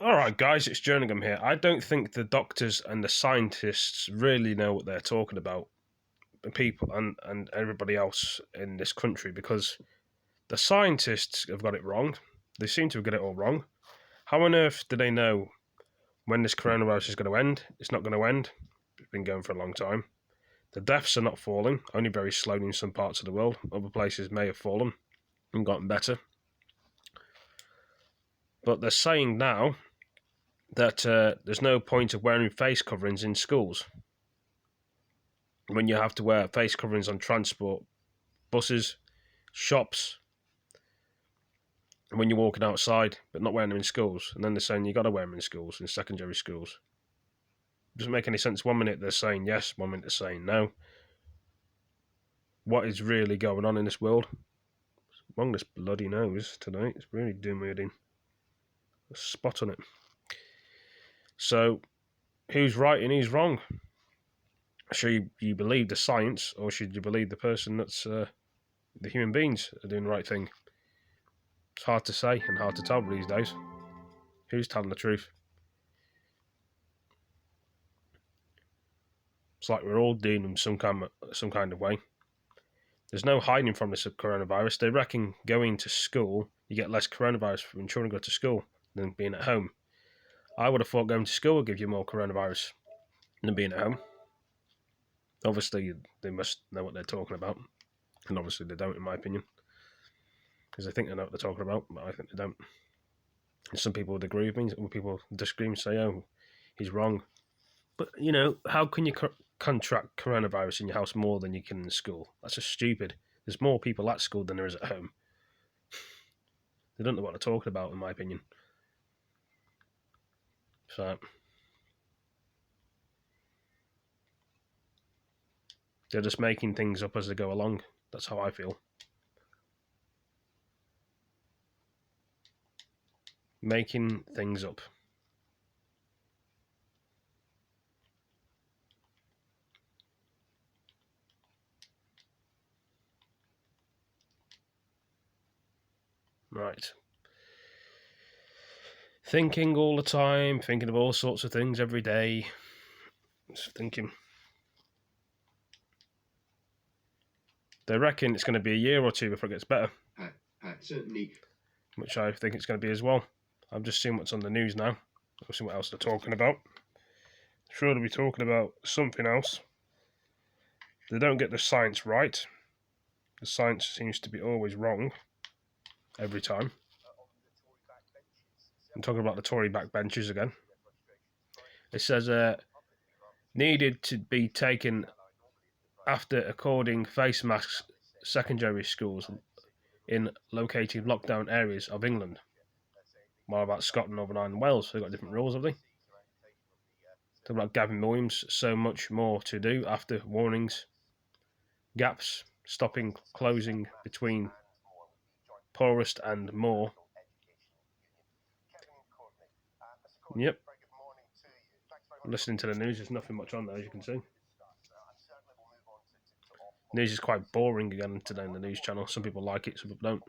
Alright guys, it's Jerningham here. I don't think the doctors and the scientists really know what they're talking about, the people and everybody else in this country, because the scientists have got it wrong. They seem to have got it all wrong. How on earth do they know when this coronavirus is going to end? It's not going to end. It's been going for a long time. The deaths are not falling, only very slowly in some parts of the world. Other places may have fallen and gotten better. But they're saying now that there's no point of wearing face coverings in schools when you have to wear face coverings on transport, buses, shops, when you're walking outside, but not wearing them in schools. And then they're saying you got to wear them in schools, in secondary schools. It doesn't make any sense. 1 minute they're saying yes, 1 minute they're saying no. What is really going on in this world? Along this bloody nose tonight, it's really doing weird in. A spot on it. So, who's right and who's wrong? Should you believe the science, or should you believe the person that's the human beings are doing the right thing? It's hard to say and hard to tell these days. Who's telling the truth? It's like we're all doomed in some kind of way. There's no hiding from this coronavirus. They reckon going to school, you get less coronavirus when children go to school than being at home. I would have thought going to school would give you more coronavirus than being at home. Obviously, they must know what they're talking about. And obviously they don't, in my opinion. Because they think they know what they're talking about, but I think they don't. And some people would agree with me, some people disagree and say, oh, he's wrong. But, you know, how can you contract coronavirus in your house more than you can in school? That's just stupid. There's more people at school than there is at home. They don't know what they're talking about, in my opinion. So, they're just making things up as they go along. That's how I feel. Making things up. Right. Thinking all the time, thinking of all sorts of things every day. Just thinking. They reckon it's going to be a year or two before it gets better. Certainly. Which I think it's going to be as well. I've just seen what's on the news now. I've seen what else they're talking about. Sure, they'll be talking about something else. They don't get the science right. The science seems to be always wrong. Every time. I'm talking about the Tory backbenchers again. It says needed to be taken after according face masks secondary schools in located lockdown areas of England. What about Scotland, Northern Ireland, and Wales? They've got different rules, have they? Talking about Gavin Williams, so much more to do after warnings, gaps, stopping, closing between poorest and more. Yep. Listening to the news, there's nothing much on there, as you can see. News is quite boring again today on the news channel. Some people like it, some people don't.